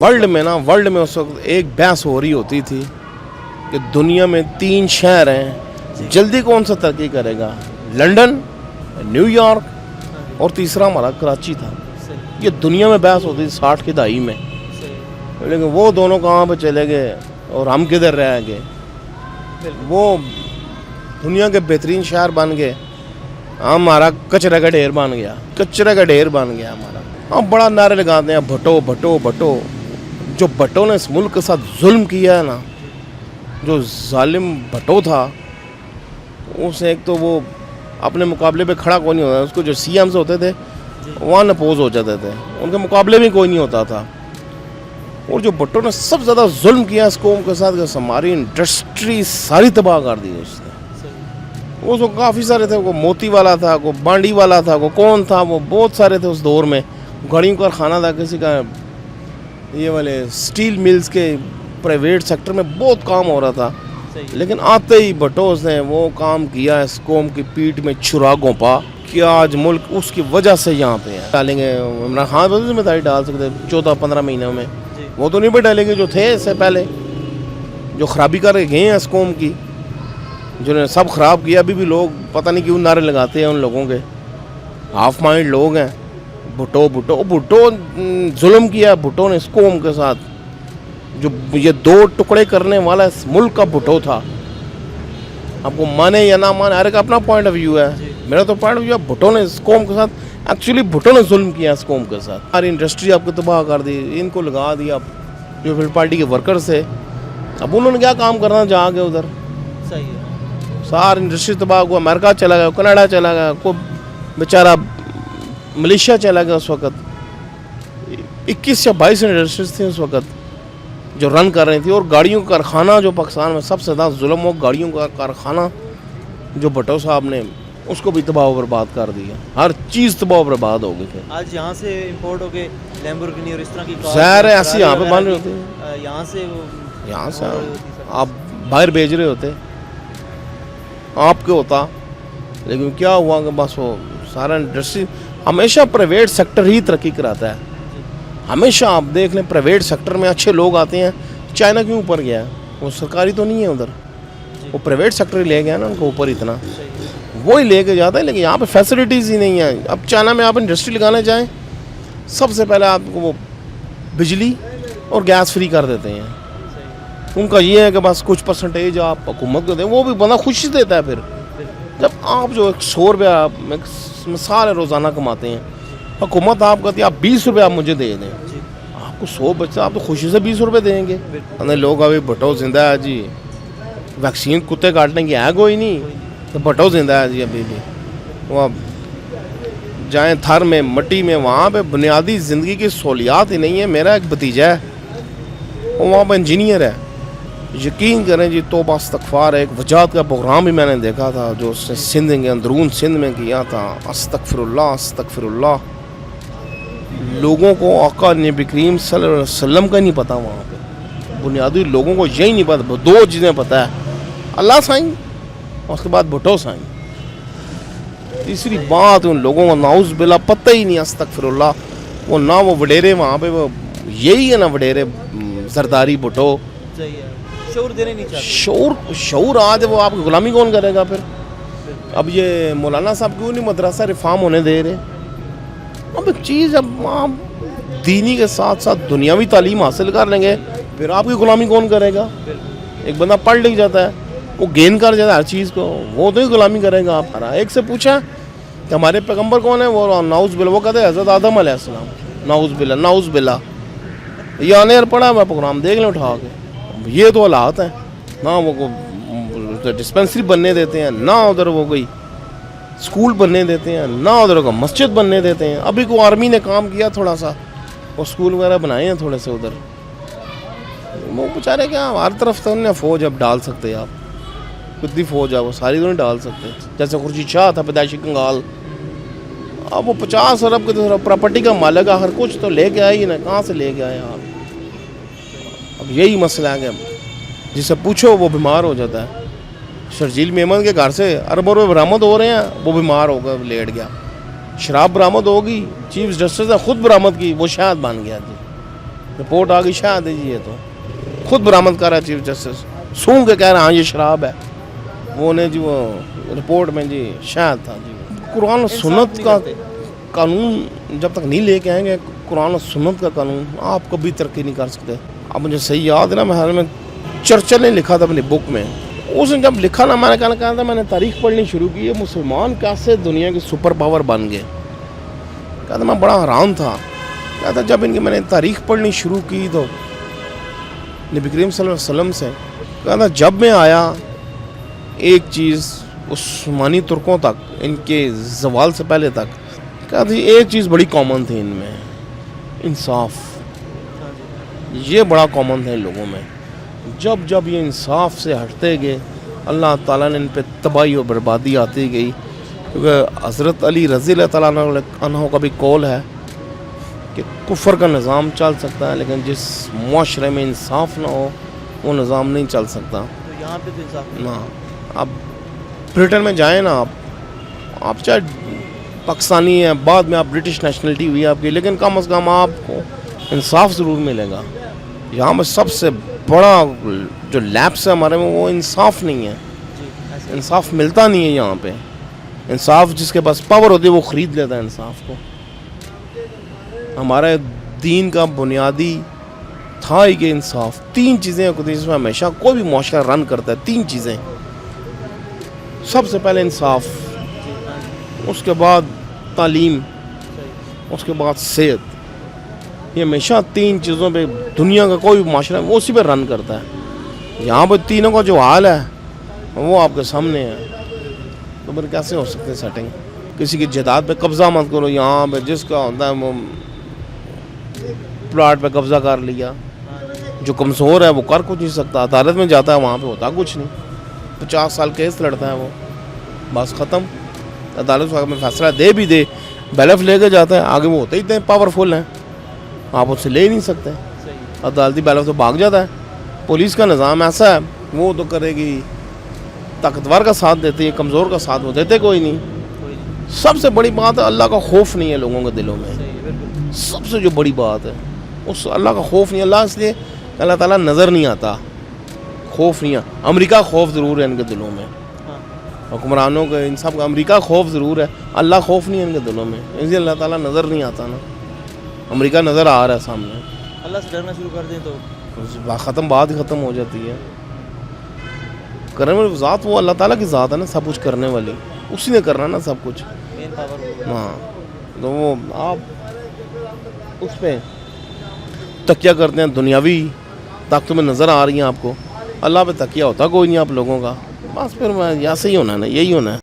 World में उस वक्त एक बहस हो रही होती थी कि दुनिया में 3 शहर हैं, जल्दी कौन सा तरक्की करेगा, लंदन, न्यूयॉर्क और तीसरा हमारा कराची था। ये दुनिया में बहस होती थी 60 की दहाई में, लेकिन वो दोनों कहाँ पे चले गए और हम किधर रह गए। वो दुनिया के बेहतरीन शहर बन गए, हमारा कचरे का ढेर बन गया, हमारा। हम बड़ा नारे लगाते हैं भटो भटो भटो। जो भट्टो ने इस मुल्क के साथ जुल्म किया है ना, जो जालिम भट्टो था, उसे एक तो वो अपने मुकाबले पे खड़ा कोई नहीं होता। उसको जो सीएम से होते थे वहाँ अपोज हो जाते थे, उनके मुकाबले में कोई नहीं होता था। और जो भट्टो ने सबसे ज़्यादा जुल्म किया इस कौम के साथ, कि हमारी इंडस्ट्री सारी तबाह कर दी उसने। वो जो काफ़ी सारे थे, वो मोती वाला था, को बांडी वाला था, को कौन था, वो बहुत सारे थे उस दौर में। गाड़ियों का कारखाना था किसी का, ये वाले स्टील मिल्स के प्राइवेट सेक्टर में बहुत काम हो रहा था। लेकिन आते ही भट्टोस ने वो काम किया इस कौम की पीठ में छुरा घोंपा कि आज मुल्क उसकी वजह से यहाँ पे है। डालेंगे इमरान खान पर जिम्मेदारी डाल सकते 14-15 महीनों में, वो तो नहीं भी डालेंगे जो थे इससे पहले, जो खराबी कर गए हैं इस कौम की, जिन्होंने सब ख़राब किया। अभी भी लोग पता नहीं क्यों नारे लगाते हैं उन लोगों के, हाफ माइंड लोग हैं। भुट्टो जुल्म किया भुट्टो ने इस कौम के साथ। जो ये 2 टुकड़े करने वाला इस मुल्क का भुट्टो था। आपको माने या ना माने, हर एक अपना पॉइंट ऑफ व्यू है। मेरा तो पॉइंट ऑफ व्यू है भुट्टो ने इस कौम के साथ, एक्चुअली भुट्टो ने जुल्म किया इस कौम के साथ। सारी इंडस्ट्री आपको तबाह कर दी, इनको लगा दिया जो फिर पार्टी के वर्कर्स थे। अब उन्होंने क्या काम करना जाके उधर, सही है। सारी इंडस्ट्री तबाह हुआ। अमेरिका चला गया, कनाडा चला गया, कोई बेचारा मलेशिया चला गया। उस वक्त 21 या 22 इंडस्ट्रीज थी उस वक्त जो रन कर रही थी। और गाड़ियों का कारखाना जो पाकिस्तान में सबसे ज़्यादा जुल्म हो, गाड़ियों का कारखाना जो भट्टो साहब ने, उसको भी तबाह बर्बाद कर दिया। हर चीज़ तबाह बर्बाद हो गई थी। आज यहाँ से इंपोर्ट हो गए लैम्बोर्गिनी और इस तरह की ज़ाहिर है ऐसे यहाँ पे बन रहे होते, यहाँ से आप बाहर भेज रहे होते, आपके होता। लेकिन क्या हुआ कि बस वो सारा इंडस्ट्री, हमेशा प्राइवेट सेक्टर ही तरक्की कराता है। हमेशा आप देख लें प्राइवेट सेक्टर में अच्छे लोग आते हैं। चाइना क्यों ऊपर गया, वो सरकारी तो नहीं है उधर, वो प्राइवेट सेक्टर ही ले गया ना उनको ऊपर, इतना वो ही लेके जाता है। लेकिन यहाँ पे फैसिलिटीज़ ही नहीं है। अब चाइना में आप इंडस्ट्री लगाने जाएँ, सबसे पहले आपको वो बिजली और गैस फ्री कर देते हैं। उनका ये है कि बस कुछ परसेंटेज आप हुकूमत को दें, वो भी बंदा खुशी से देता है। फिर जब आप जो 100 रुपया मिसाल है रोज़ाना कमाते हैं, हुकूमत आप कहती है आप 20 रुपये आप मुझे दे दें, आपको 100 बच्चा, आप तो खुशी से 20 रुपये देंगे। अरे लोग अभी भट्टो जिंदा है जी, वैक्सीन कुत्ते काटने की है कोई नहीं, तो भट्टो जिंदा है जी अभी भी। वहाँ जाएँ थर में, मट्टी में, वहाँ पे बुनियादी ज़िंदगी की सहूलियात ही नहीं है। मेरा एक भतीजा है, वो वहाँ पर इंजीनियर है। यकीन करें जी, तौबा इस्तग़फ़ार है। एक वजाहत का प्रोग्राम भी मैंने देखा था जो उसने सिंध के अंदरून सिंध में किया था। अस्तग़फ़िरुल्लाह अस्तग़फ़िरुल्लाह। लोगों को आका नबी करीम सल्लल्लाहु अलैहि वसल्लम का नहीं पता। वहाँ पे बुनियादी लोगों को यही नहीं पता, 2 चीज़ें पता है, अल्लाह साईं और उसके बाद भुट्टो साईं। तीसरी बात उन लोगों को नाउज़ बिल्ला पता ही नहीं। अस्तग़फ़िरुल्लाह। वो ना वो वडेरे वहाँ पे, वो यही है ना वडेरे जरदारी भुट्टो। शऊर देने नहीं चाहते। शऊर आज वो आपकी गुलामी कौन करेगा फिर। अब ये मौलाना साहब क्यों नहीं मदरसा रिफॉर्म होने दे रहे। अब एक चीज़, अब आप दीनी के साथ साथ दुनियावी तालीम हासिल कर लेंगे, फिर आपकी गुलामी कौन करेगा। एक बंदा पढ़ लिख जाता है, वो गेन कर जाता है हर चीज़ को, वो तो ही गुलामी करेगा। आप एक से पूछा कि हमारे पैगम्बर कौन है, वो नाउज़ बिल्ला, वो कहते हैं हज़रत आदम अलैहिस्सलाम। नाउज़ बिल्ला। ये आने पड़ा, मैं प्रोग्राम देख लें उठा के। ये तो हालात हैं ना, वो डिस्पेंसरी बनने देते हैं ना, उधर वो कोई स्कूल बनने देते हैं ना, उधर को मस्जिद बनने देते हैं। अभी को आर्मी ने काम किया थोड़ा सा, और स्कूल वगैरह बनाए हैं थोड़े से उधर। वो बेचारे क्या, हर तरफ तो नहीं फ़ौज अब डाल सकते आप, कितनी फ़ौज है वो सारी तो नहीं डाल सकते। जैसे खुर्शीद शाह था पैदाइशी कंगाल, अब वो 50 अरब के प्रॉपर्टी का मालिक, हर कुछ तो लेके आए ही ना, कहाँ से लेके आए आप। अब यही मसला है कि जिससे पूछो वो बीमार हो जाता है। शर्जील मेमन के घर से अरबों रुपये बरामद हो रहे हैं, वो बीमार होकर लेट गया। शराब बरामद होगी, चीफ जस्टिस ने खुद बरामद की, वो शायद बन गया जी। رپورٹ آ گئی شاید جی، یہ تو خود برآمد کر رہا ہے چیف جسٹس، سونگ کے کہہ رہا ہے ہاں یہ شراب ہے، وہ نے جی وہ رپورٹ میں جی شاید تھا جی۔ قرآن و سنت کا قانون جب تک نہیں لے کے آئیں گے، قرآن و سنت کا قانون، آپ کبھی ترقی نہیں کر سکتے۔ اب مجھے صحیح یاد ہے نا، میں چرچل نے لکھا تھا اپنی بک میں، اس نے جب لکھا نا، میں نے کہا تھا میں نے تاریخ پڑھنی شروع کی، یہ مسلمان کیسے دنیا کی سپر پاور بن گئے، کہتا میں بڑا حیران تھا۔ کہتا جب ان کی میں نے تاریخ پڑھنی شروع کی تو نبی کریم صلی اللہ علیہ وسلم سے، کہتا جب میں آیا ایک چیز عثمانی ترکوں تک، ان کے زوال سے پہلے تک، کہتا ایک چیز بڑی کامن تھی ان میں، انصاف، یہ بڑا کامن تھا ان لوگوں میں۔ جب جب یہ انصاف سے ہٹتے گئے، اللہ تعالیٰ نے ان پہ تباہی و بربادی آتی گئی، کیونکہ حضرت علی رضی اللہ تعالیٰ عنہ کا بھی قول ہے کہ کفر کا نظام چل سکتا ہے، لیکن جس معاشرے میں انصاف نہ ہو وہ نظام نہیں چل سکتا۔ تو یہاں پہ تو انصاف نہیں۔ نا آپ برٹن میں جائیں نا، آپ چاہے پاکستانی ہیں، بعد میں آپ برٹش نیشنلٹی ہوئی آپ کی، لیکن کم از کم آپ کو انصاف ضرور ملے گا۔ یہاں میں سب سے بڑا جو لیپس ہے ہمارے میں، وہ انصاف نہیں ہے، جی ایسے انصاف ملتا نہیں ہے یہاں پہ۔ انصاف جس کے پاس پاور ہوتی ہے وہ خرید لیتا ہے انصاف کو۔ ہمارے دین کا بنیادی تھا ہی کہ انصاف، تین چیزیں ہوتی ہیں جس میں ہمیشہ کوئی بھی معاشرہ رن کرتا ہے، تین چیزیں، سب سے پہلے انصاف، اس کے بعد تعلیم، اس کے بعد صحت۔ یہ ہمیشہ تین چیزوں پہ دنیا کا کوئی بھی معاشرہ وہ اسی پہ رن کرتا ہے۔ یہاں پہ تینوں کا جو حال ہے وہ آپ کے سامنے ہے، تو پھر کیسے ہو سکتے سیٹنگ؟ کسی کی جائیداد پہ قبضہ مت کرو، یہاں پہ جس کا ہوتا ہے وہ پلاٹ پہ قبضہ کر لیا، جو کمزور ہے وہ کر کچھ نہیں سکتا، عدالت میں جاتا ہے وہاں پہ ہوتا کچھ نہیں، 50 سال کیس لڑتا ہے وہ، بس ختم۔ عدالت میں فیصلہ دے بھی دے، بیلف لے کے جاتا ہے، آگے وہ ہوتے ہی اتنے پاورفل ہیں، آپ اس سے لے ہی نہیں سکتے، عدالتی بیلف تو بھاگ جاتا ہے۔ پولیس کا نظام ایسا ہے، وہ تو کرے گی، طاقتور کا ساتھ دیتی ہے، کمزور کا ساتھ وہ دیتے کوئی نہیں۔ سب سے بڑی بات ہے اللہ کا خوف نہیں ہے لوگوں کے دلوں میں، سب سے جو بڑی بات ہے اس اللہ کا خوف نہیں۔ اللہ اس لیے اللہ تعالیٰ نظر نہیں آتا، خوف نہیں ہے۔ امریکہ خوف ضرور ہے ان کے دلوں میں، حکمرانوں کے، ان سب کا امریکہ خوف ضرور ہے، اللہ خوف نہیں ہے ان کے دلوں میں، اس لیے اللہ تعالیٰ نظر نہیں آتا نا۔ امریکہ نظر آ رہا ہے سامنے، اللہ سے ڈرنا شروع کر دیں تو ختم، بات ہی ختم ہو جاتی ہے۔ کرنے والی ذات وہ اللہ تعالیٰ کی ذات ہے نا، سب کچھ کرنے والی، اسی نے کرنا نا سب کچھ۔ مین پاور ہاں تو وہ آپ اس پہ تکیہ کرتے ہیں دنیاوی طاقتوں میں نظر آ رہی ہیں آپ کو، اللہ پہ تکیہ ہوتا کوئی نہیں آپ لوگوں کا، بس پھر ایسے ہی ہونا ہے نا، یہی ہونا ہے۔